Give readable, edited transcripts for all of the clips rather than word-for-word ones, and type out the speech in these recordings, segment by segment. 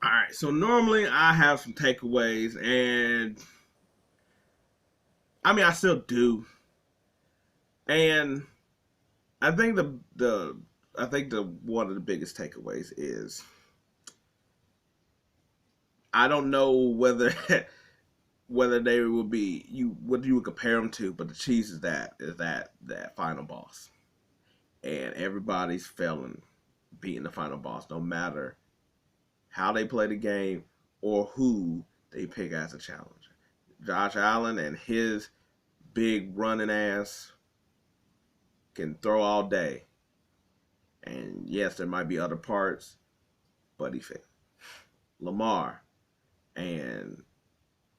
All right, so normally I have some takeaways, and I mean I still do, and I think the one of the biggest takeaways is I don't know whether whether they would be what you would compare them to, but the Chiefs is that final boss, and everybody's failing beating the final boss, no matter how they play the game or who they pick as a challenger. Josh Allen and his big running ass can throw all day. And yes, there might be other parts, but he failed. Lamar and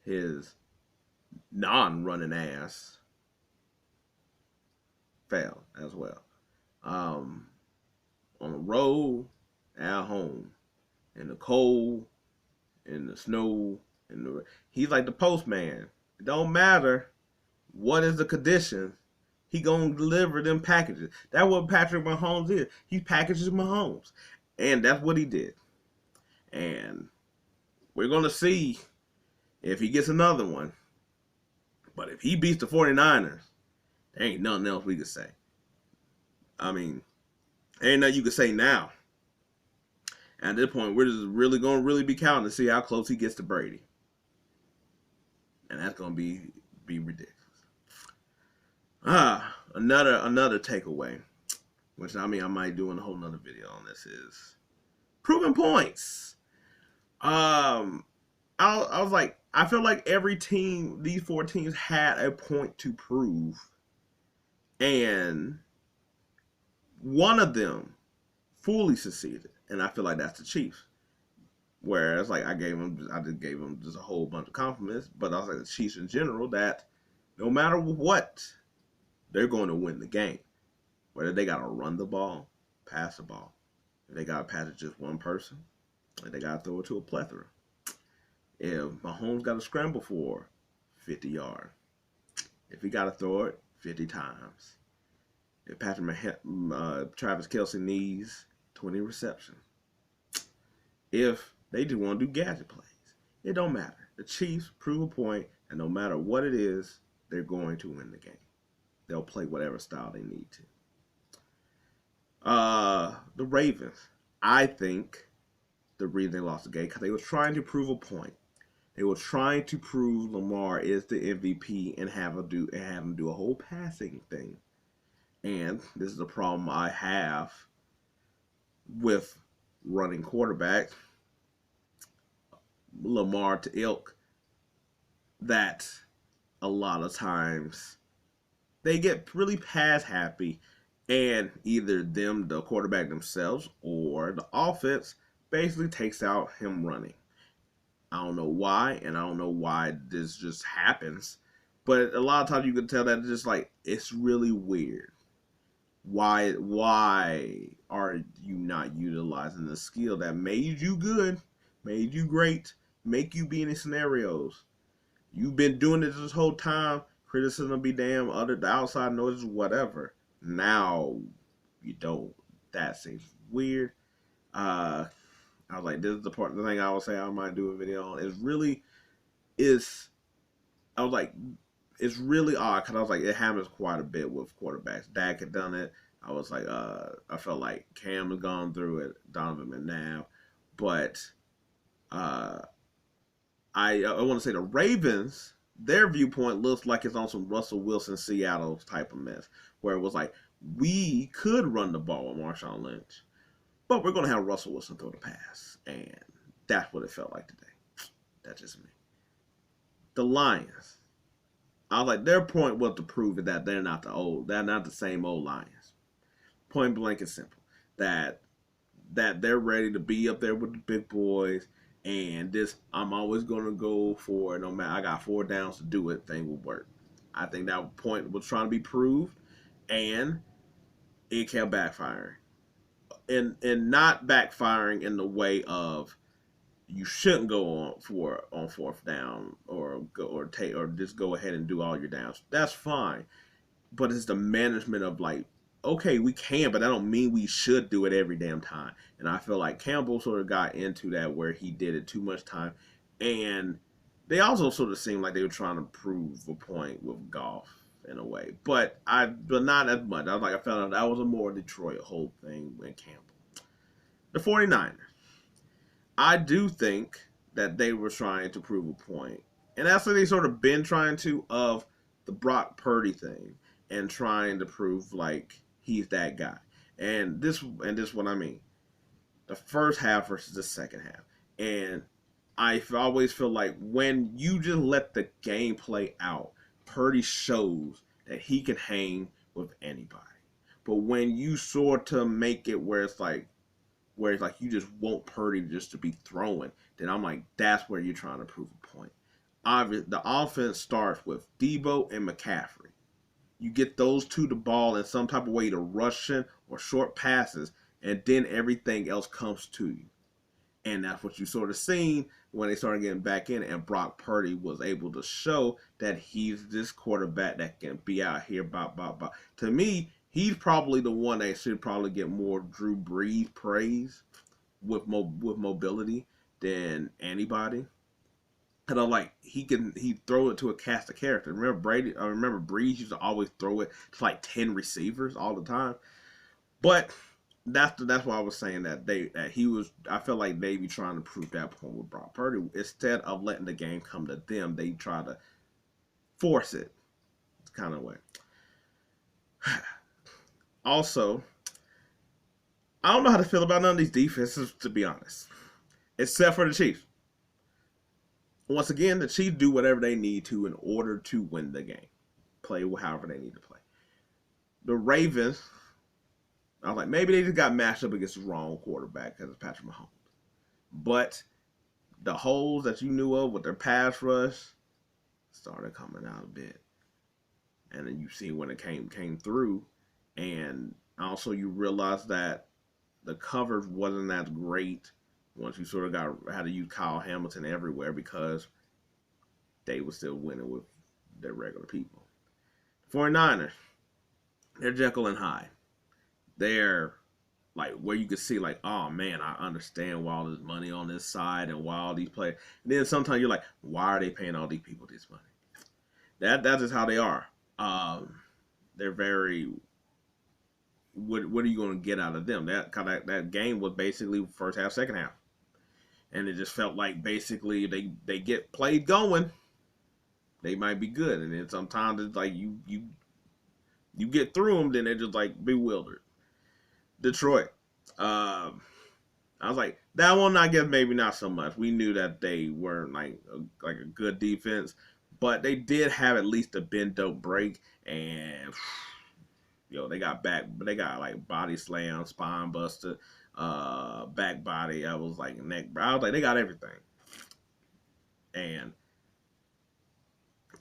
his non-running ass failed as well. Um, on the road, at home, in the cold, in the snow, he's like the postman. It don't matter what is the condition, he gonna deliver them packages. That's what Patrick Mahomes is. He packages Mahomes, and that's what he did. And we're gonna see if he gets another one. But if he beats the 49ers, there ain't nothing else we could say. I mean, there ain't nothing you could say now. And at this point, we're just really gonna be counting to see how close he gets to Brady, and that's gonna be ridiculous. Another takeaway, which I mean I might do in a whole nother video on this, is proving points. I was like, I feel like every team, these four teams had a point to prove, and one of them fully succeeded, and I feel like that's the Chiefs. Whereas, like, I just gave them just a whole bunch of compliments, but I was like the Chiefs in general, that no matter what, they're going to win the game. Whether they got to run the ball, pass the ball, if they got to pass it just one person, like they got to throw it to a plethora. If Mahomes got to scramble for 50 yards, if he got to throw it 50 times, if Travis Kelce needs 20 receptions, if they just want to do gadget plays, it don't matter. The Chiefs prove a point, and no matter what it is, they're going to win the game. They'll play whatever style they need to. The Ravens, I think the reason they lost the game because they were trying to prove a point. They were trying to prove Lamar is the MVP and have him do a whole passing thing. And this is the problem I have with running quarterbacks, Lamar to ilk, that a lot of times they get really pass happy, and either the quarterback themselves, or the offense basically takes out him running. I don't know why, and I don't know why this just happens, but a lot of times you can tell that it's just like, it's really weird. Why are you not utilizing the skill that made you good, made you great, make you be in these scenarios? You've been doing it this whole time. Criticism be damn, the outside noises, whatever. Now you don't. That seems weird. I was like, this is the thing I would say I might do a video on. Is I was like, it's really odd because I was like, it happens quite a bit with quarterbacks. Dak had done it. I was like, I felt like Cam had gone through it, Donovan McNabb, but I want to say the Ravens, their viewpoint looks like it's on some Russell Wilson Seattle type of mess, where it was like, we could run the ball with Marshawn Lynch, but we're going to have Russell Wilson throw the pass. And that's what it felt like today. That's just me. The Lions, I was like, their point was to prove that they're not the same old Lions. Point blank and simple. That they're ready to be up there with the big boys, and this I'm always gonna go for it, no matter I got 4 downs to do it, thing will work. I think that point was trying to be proved, and it kept backfiring. And not backfiring in the way of you shouldn't go on 4th down or just go ahead and do all your downs. That's fine. But it's the management of like okay, we can, but that don't mean we should do it every damn time. And I feel like Campbell sort of got into that where he did it too much time, and they also sort of seemed like they were trying to prove a point with golf in a way, but not as much. I was like, I felt like that was a more Detroit whole thing than Campbell. The 49ers, I do think that they were trying to prove a point, and that's what they sort of been trying to of the Brock Purdy thing and trying to prove like he's that guy. And this what I mean. The first half versus the second half, and I always feel like when you just let the game play out, Purdy shows that he can hang with anybody. But when you sort of make it where it's like you just want Purdy just to be throwing, then I'm like, that's where you're trying to prove a point. Obviously, the offense starts with Debo and McCaffrey. You get those two the ball in some type of way to rush in or short passes, and then everything else comes to you. And that's what you sort of seen when they started getting back in, and Brock Purdy was able to show that he's this quarterback that can be out here. To me, he's probably the one that should probably get more Drew Brees praise with mobility than anybody. And I'm like, he throw it to a cast of characters. Remember Brees used to always throw it to like 10 receivers all the time. But that's why I was saying that he was. I feel like they be trying to prove that point with Brock Purdy instead of letting the game come to them. They try to force it, kind of way. Also, I don't know how to feel about none of these defenses, to be honest, except for the Chiefs. Once again, the Chiefs do whatever they need to in order to win the game, play however they need to play. The Ravens, I was like, maybe they just got matched up against the wrong quarterback because it's Patrick Mahomes. But the holes that you knew of with their pass rush started coming out a bit. And then you see when it came through. And also you realize that the coverage wasn't that great once you sort of had to use Kyle Hamilton everywhere because they were still winning with their regular people. 49ers, they're Jekyll and Hyde. They're like where you could see like, oh man, I understand why all this money on this side and why all these players. And then sometimes you're like, why are they paying all these people this money? That's just how they are. They're very. What are you going to get out of them? That game was basically first half, second half, and it just felt like basically they get played going, they might be good, and then sometimes it's like you get through them, then they're just like bewildered. Detroit. I was like, that one, I guess maybe not so much. We knew that they weren't like a good defense, but they did have at least a bend don't break, and they got like body slam, spine buster, back body. I was like neck. I was like, they got everything, and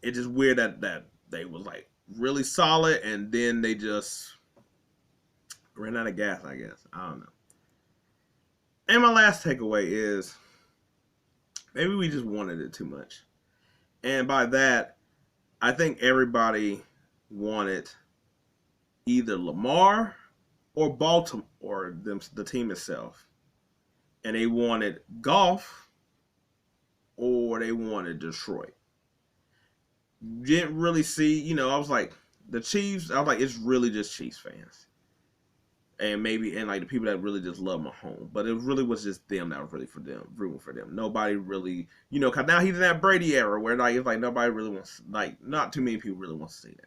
it's just weird that they was like really solid, and then they just ran out of gas, I guess. I don't know. And my last takeaway is maybe we just wanted it too much. And by that, I think everybody wanted either Lamar or Baltimore or the team itself. And they wanted Goff or they wanted Detroit. Didn't really see, I was like, the Chiefs, I was like, it's really just Chiefs fans. And like the people that really just love Mahomes. But it really was just them that was really rooting for them. Nobody really, because now he's in that Brady era where like, it's like nobody really wants, like, not too many people really want to see that.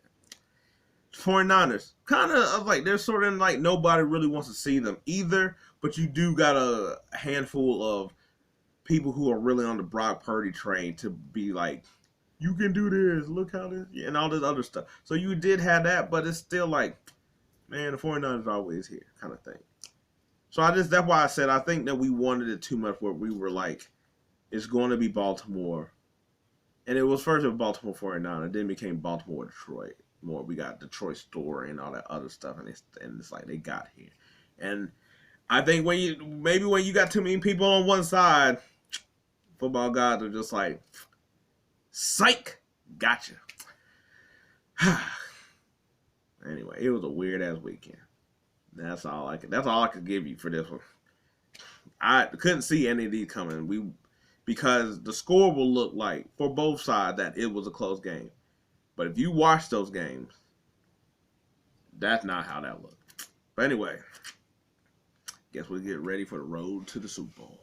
49ers, kind of like, they're sort of like nobody really wants to see them either. But you do got a handful of people who are really on the Brock Purdy train to be like, you can do this, look how this, and all this other stuff. So you did have that, but it's still like, man, the 49ers are always here kind of thing. So that's why I said I think that we wanted it too much where we were like, it's going to be Baltimore. And it was first of Baltimore 49, then became Baltimore Detroit. More we got Detroit story and all that other stuff, and it's like they got here. And I think when you got too many people on one side, football gods are just like, psych, gotcha. Anyway, it was a weird ass weekend. That's all I could give you for this one. I couldn't see any of these coming. Because the score will look like for both sides that it was a close game. But if you watch those games, that's not how that looked. But anyway, guess we'll get ready for the road to the Super Bowl.